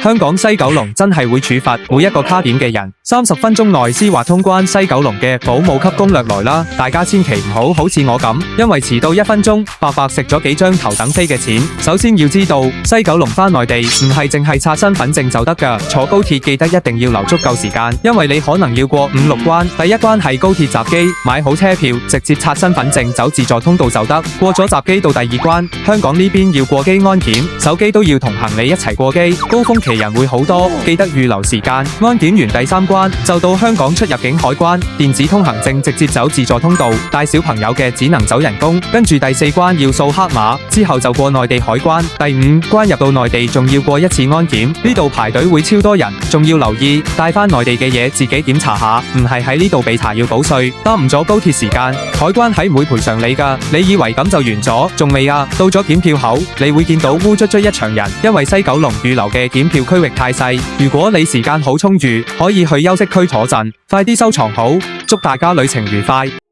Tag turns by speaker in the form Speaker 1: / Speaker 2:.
Speaker 1: 香港西九龍真係會處罰每一個卡點嘅人，30分鐘內絲滑通關西九龍嘅保姆級攻略來啦！大家千祈唔好似我咁，因為遲到1分鐘，白白食咗幾張頭等飛嘅錢。首先要知道，西九龍返內地唔係淨係刷身份證就得㗎，坐高鐵記得一定要留足夠時間，因為你可能要過5、6關。第一關係高鐵閘機，買好車票，直接刷身份證走自助通道就得。過咗閘機到第2關，香港呢邊要過機安檢，手機都要同行李一齊過機，高峰期人會好多，記得預留時間。安檢完第3關就到香港出入境海關，電子通行證直接走自助通道，帶小朋友嘅只能走人工。跟住第4關要掃黑碼，之後就過內地海關。第5關入到內地仲要過1次安檢，呢度排隊會超多人，仲要留意帶返內地嘅嘢自己檢查下，唔係喺呢度被查要補稅，耽誤咗高鐵時間，海關係唔會賠償你㗎。你以為咁就完咗？仲未啊！到咗檢票口，你會見到烏卒卒一場人，因為西九龍預留嘅檢票區域太細。如果你時間好充裕，可以去休息區坐陣，快啲收藏好。祝大家旅程愉快！